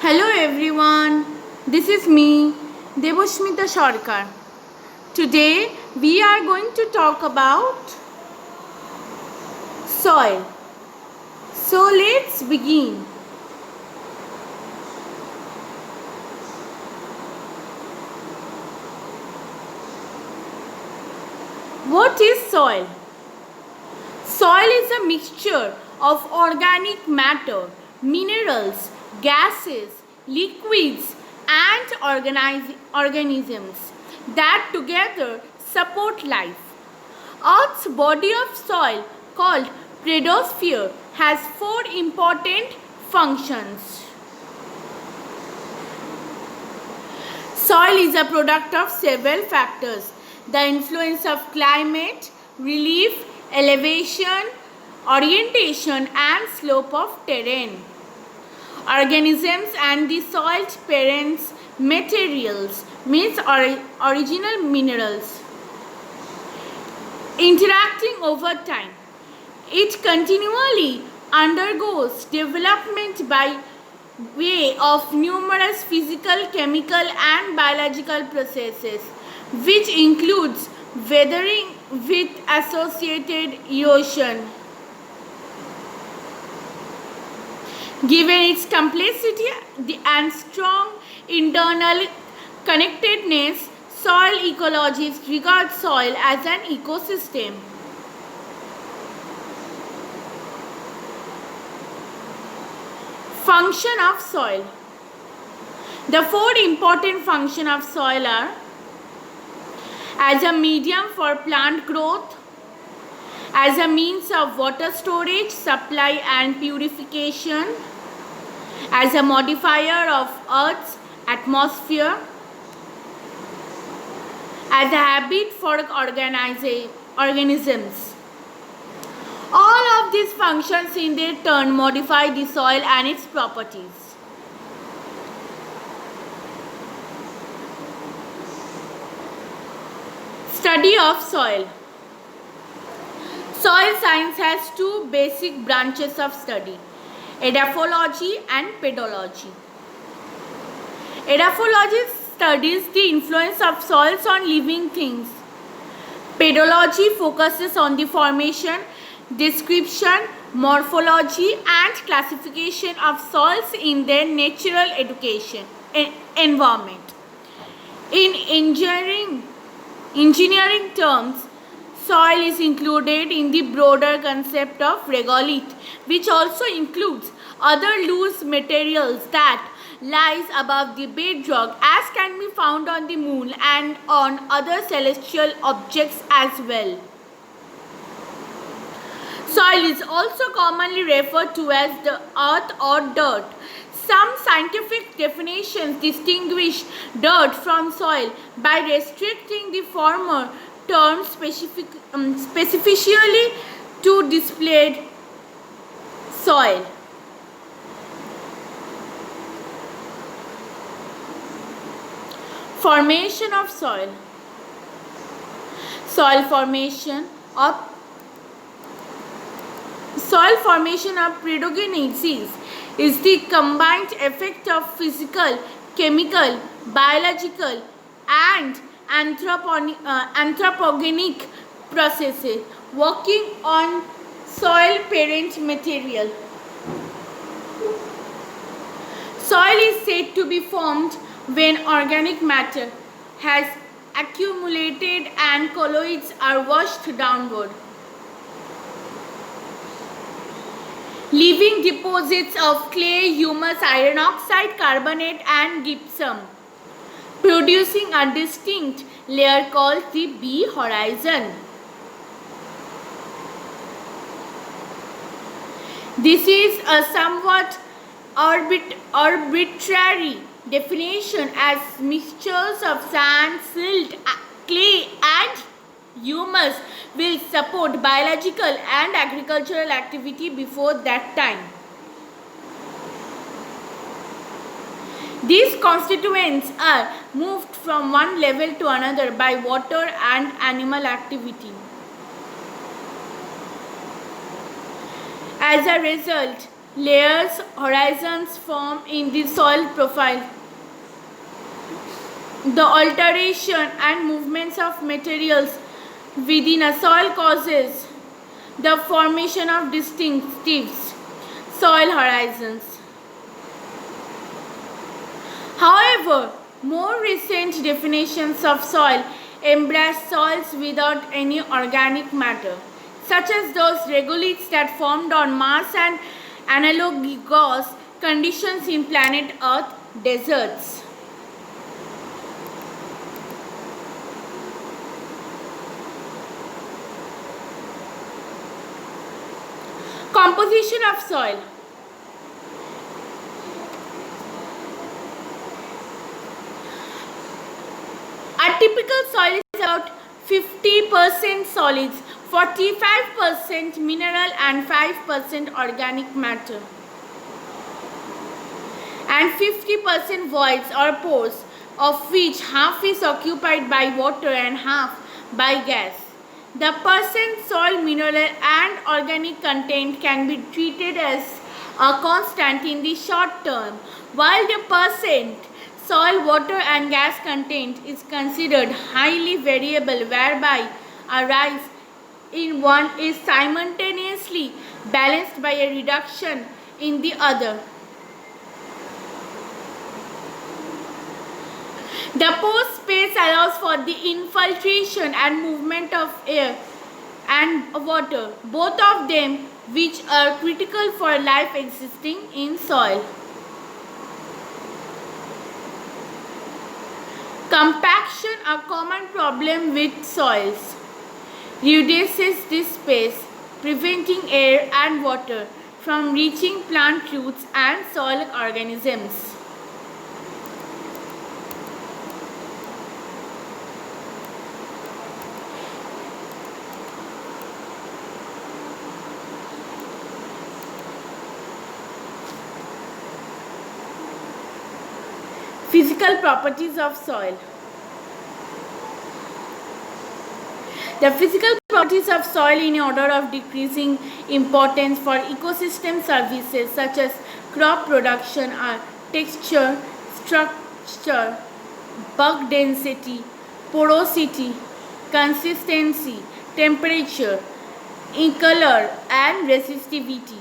Hello everyone, this is me, Debosmita Sarkar. Today we are going to talk about soil. So let's begin. What is soil? Soil is a mixture of organic matter, minerals, gases, liquids, and organisms that together support life. Earth's body of soil, called pedosphere, has four important functions. Soil is a product of several factors: the influence of climate, relief, elevation, orientation, and slope of terrain. Organisms and the soil's parents materials means original minerals. Interacting over time, it continually undergoes development by way of numerous physical, chemical, and biological processes, which includes weathering with associated erosion. Given its complexity and strong internal connectedness, soil ecologists regard soil as an ecosystem. Function of soil. The four important functions of soil are: as a medium for plant growth, as a means of water storage, supply and purification, as a modifier of Earth's atmosphere, as a habit for organisms. All of these functions in their turn modify the soil and its properties. Study of soil. Soil science has two basic branches of study: edaphology and pedology. Edaphology studies the influence of soils on living things. Pedology focuses on the formation, description, morphology, and classification of soils in their natural environment. In engineering terms, soil is included in the broader concept of regolith, which also includes other loose materials that lies above the bedrock, as can be found on the moon and on other celestial objects as well. Soil is also commonly referred to as the earth or dirt. Some scientific definitions distinguish dirt from soil by restricting the former term specifically to displayed soil. Formation of soil. Soil formation of pedogenesis is the combined effect of physical, chemical, biological, and anthropogenic processes working on soil parent material. Soil is said to be formed when organic matter has accumulated and colloids are washed downward. Leaving deposits of clay, humus, iron oxide, carbonate, and gypsum, producing a distinct layer called the B horizon. This is a somewhat arbitrary definition, as mixtures of sand, silt, clay, and humus will support biological and agricultural activity before that time. These constituents are moved from one level to another by water and animal activity. As a result, layers, horizons form in the soil profile. The alteration and movements of materials within a soil causes the formation of distinctive soil horizons. However, more recent definitions of soil embrace soils without any organic matter, such as those regoliths that formed on Mars and analogous conditions in planet Earth deserts. Composition of soil. A typical soil is about 50% solids, 45% mineral and 5% organic matter, and 50% voids or pores, of which half is occupied by water and half by gas. The percent soil mineral and organic content can be treated as a constant in the short term, while the percent soil water and gas content is considered highly variable, whereby a rise in one is simultaneously balanced by a reduction in the other. The pore space allows for the infiltration and movement of air and water, both of them which are critical for life existing in soil. Compaction, a common problem with soils, reduces this space, preventing air and water from reaching plant roots and soil organisms. Physical properties of soil. The physical properties of soil in order of decreasing importance for ecosystem services such as crop production are texture, structure, bulk density, porosity, consistency, temperature, color and resistivity.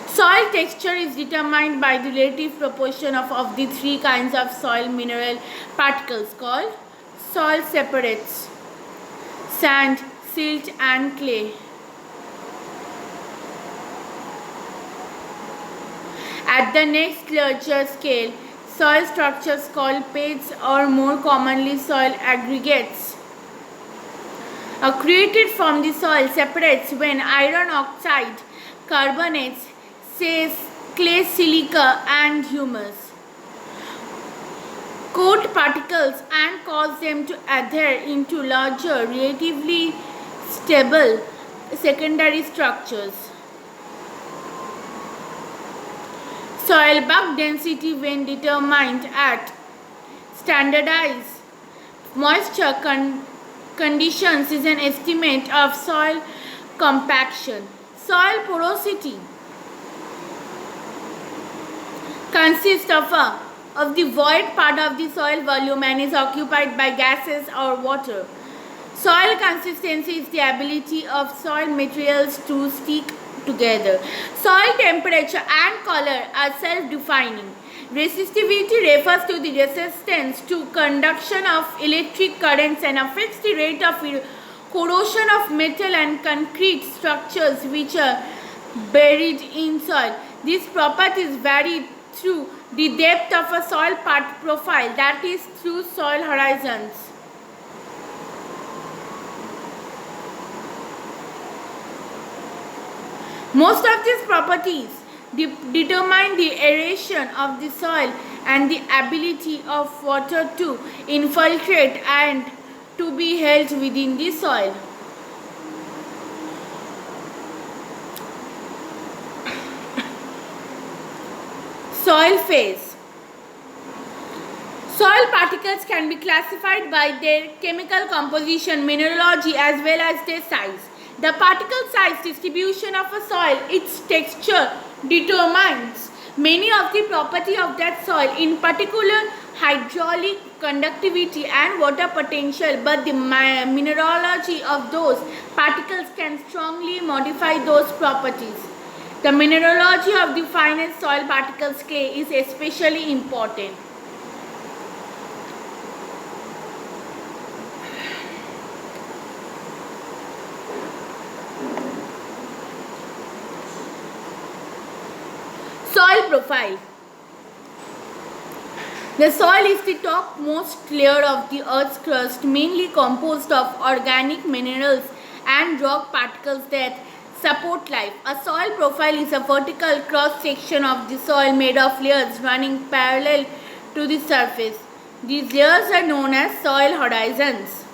Soil texture is determined by the relative proportion of the three kinds of soil mineral particles called soil separates: sand, silt and clay. At the next larger scale, soil structures called beds or more commonly soil aggregates are created from the soil separates when iron oxide, carbonates, say clay, silica and humus coat particles and cause them to adhere into larger, relatively stable secondary structures. Soil bulk density, when determined at standardized moisture conditions, is an estimate of soil compaction. Soil porosity consists of the void part of the soil volume and is occupied by gases or water. Soil consistency is the ability of soil materials to stick together. Soil temperature and color are self-defining. Resistivity refers to the resistance to conduction of electric currents and affects the rate of corrosion of metal and concrete structures which are buried in soil. These properties vary through the depth of a soil profile, that is, through soil horizons. Most of these properties determine the aeration of the soil and the ability of water to infiltrate and to be held within the soil. Soil phase. Soil particles can be classified by their chemical composition, mineralogy as well as their size. The particle size distribution of a soil, its texture determines many of the property of that soil, in particular hydraulic conductivity and water potential, but the mineralogy of those particles can strongly modify those properties. The mineralogy of the finest soil particles clay is especially important. Soil profile. The soil is the topmost layer of the Earth's crust, mainly composed of organic minerals and rock particles that support life. A soil profile is a vertical cross-section of the soil made of layers running parallel to the surface. These layers are known as soil horizons.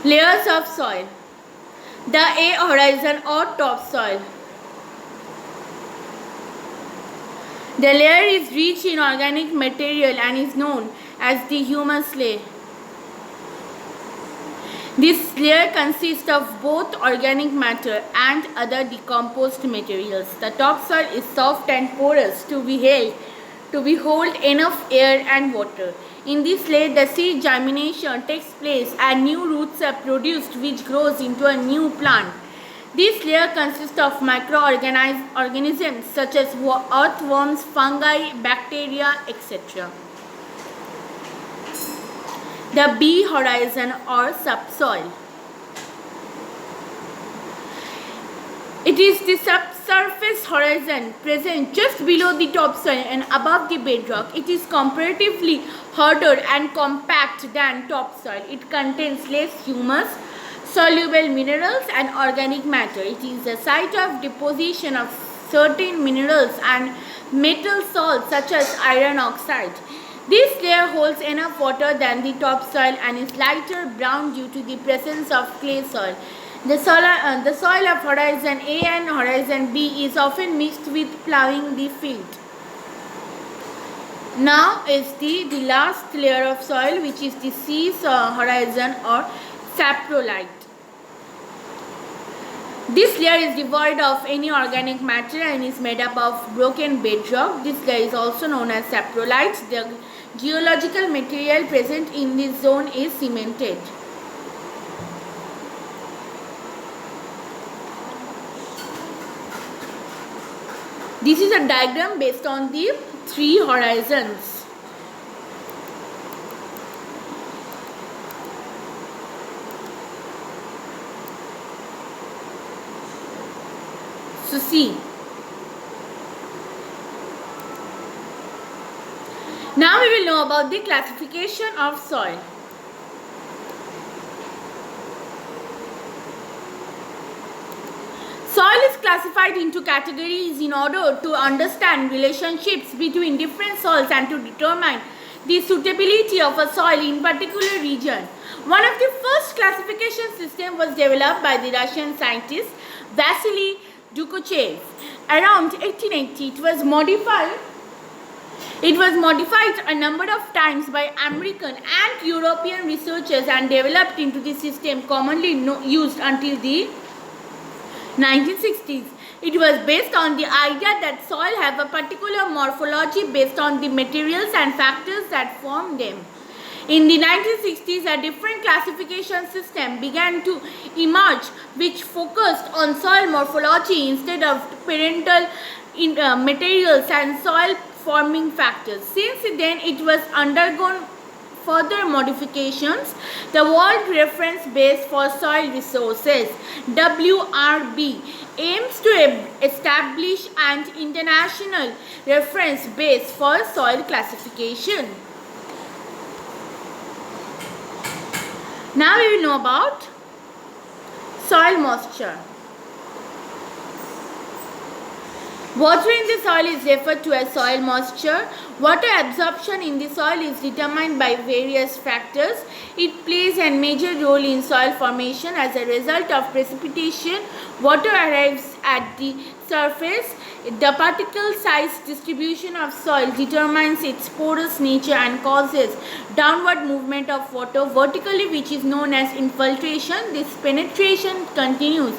Layers of soil. The A horizon or topsoil. The layer is rich in organic material and is known as the humus layer. This layer consists of both organic matter and other decomposed materials. The topsoil is soft and porous to hold enough air and water. In this layer, the seed germination takes place and new roots are produced, which grows into a new plant. This layer consists of microorganisms such as earthworms, fungi, bacteria, etc. The B horizon or subsoil. It is the subsurface horizon present just below the topsoil and above the bedrock. It is comparatively harder and compact than topsoil. It contains less humus, soluble minerals and organic matter. It is a site of deposition of certain minerals and metal salts such as iron oxide. This layer holds enough water than the topsoil and is lighter brown due to the presence of clay soil. The soil of horizon A and horizon B is often mixed with ploughing the field. Now is the last layer of soil, which is the C horizon or saprolite. This layer is devoid of any organic matter and is made up of broken bedrock. This layer is also known as saprolite. The geological material present in this zone is cemented. This is a diagram based on the three horizons. So see. Now we will know about the classification of soil. Soil is classified into categories in order to understand relationships between different soils and to determine the suitability of a soil in particular region. One of the first classification systems was developed by the Russian scientist Vasily Dukochev. Around 1880, it was modified a number of times by American and European researchers and developed into the system commonly used until the 1960s. It was based on the idea that soil have a particular morphology based on the materials and factors that form them. In the 1960s, a different classification system began to emerge which focused on soil morphology instead of parental materials and soil forming factors. Since then, it was undergone further modifications. The World Reference Base for Soil Resources (WRB) aims to establish an international reference base for soil classification. Now we will know about soil moisture. Water in the soil is referred to as soil moisture. Water absorption in the soil is determined by various factors. It plays a major role in soil formation. As a result of precipitation, water arrives at the surface. The particle size distribution of soil determines its porous nature and causes downward movement of water vertically, which is known as infiltration. This penetration continues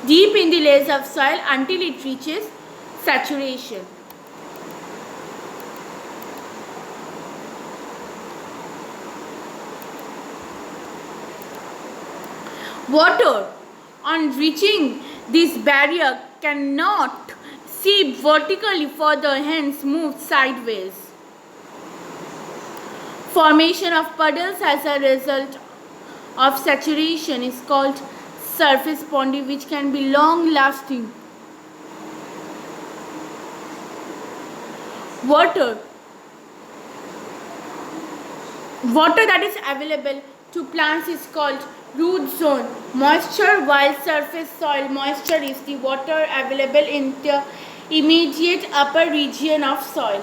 deep in the layers of soil until it reaches saturation. Water, on reaching this barrier, cannot seep vertically further, hence moves sideways. Formation of puddles as a result of saturation is called surface ponding, which can be long lasting. Water that is available to plants is called root zone moisture, while surface soil moisture is the water available in the immediate upper region of soil.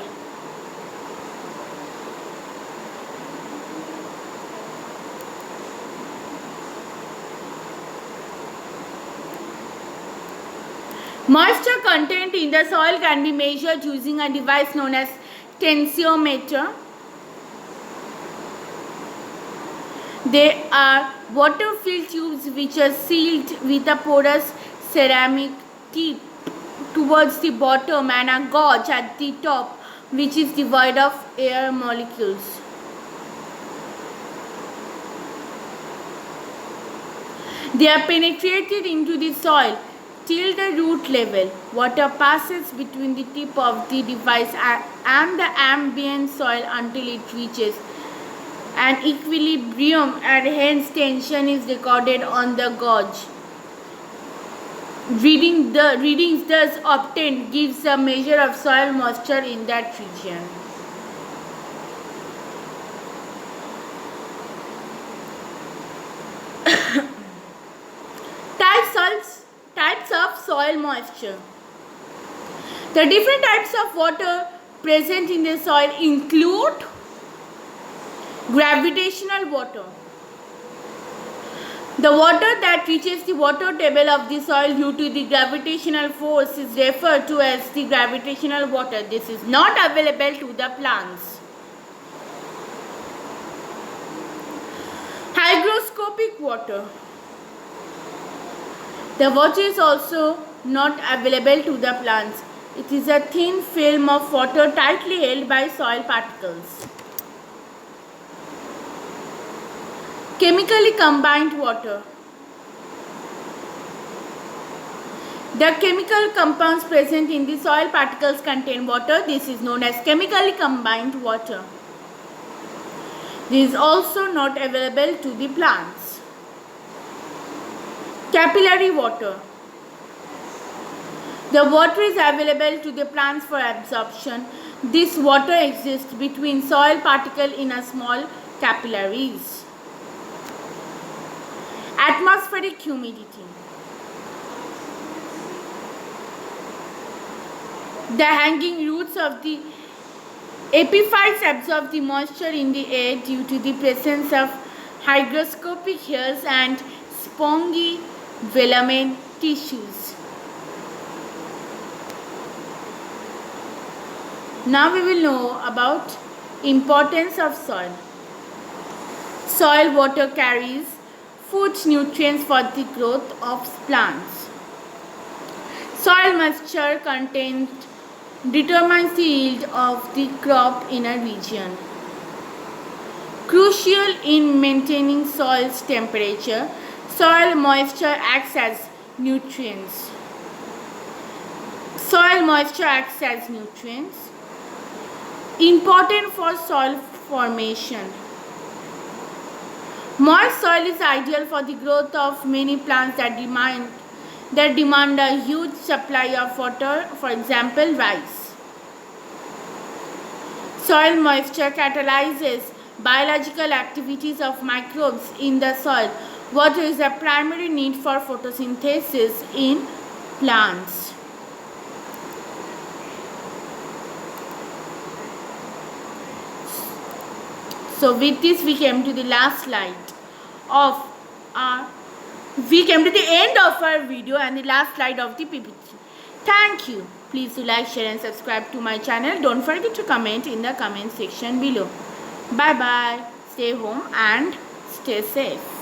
Moisture content in the soil can be measured using a device known as tensiometer. They are water-filled tubes which are sealed with a porous ceramic tip towards the bottom and a gauge at the top which is devoid of air molecules. They are penetrated into the soil till the root level. Water passes between the tip of the device and the ambient soil until it reaches an equilibrium, and hence tension is recorded on the gauge. Readings thus obtained gives a measure of soil moisture in that region. Types of soil moisture. The different types of water present in the soil include gravitational water. The water that reaches the water table of the soil due to the gravitational force is referred to as the gravitational water. This is not available to the plants. Hygroscopic water. The water is also not available to the plants. It is a thin film of water tightly held by soil particles. Chemically combined water. The chemical compounds present in the soil particles contain water. This is known as chemically combined water. This is also not available to the plants. Capillary water. The water is available to the plants for absorption. This water exists between soil particles in a small capillaries. Atmospheric humidity. The hanging roots of the epiphytes absorb the moisture in the air due to the presence of hygroscopic hairs and spongy velamen tissues. Now we will know about importance of soil. Soil water carries food nutrients for the growth of plants. Soil moisture content determines the yield of the crop in a region. Crucial in maintaining soil's temperature, soil moisture acts as nutrients. Soil moisture acts as nutrients. Important for soil formation. Moist soil is ideal for the growth of many plants that demand a huge supply of water, for example, rice. Soil moisture catalyzes biological activities of microbes in the soil. Water is a primary need for photosynthesis in plants. So with this we came to the last slide of our, we came to the end of our video and the last slide of the PPT. Thank you. Please do like, share and subscribe to my channel. Don't forget to comment in the comment section below. Bye bye. Stay home and stay safe.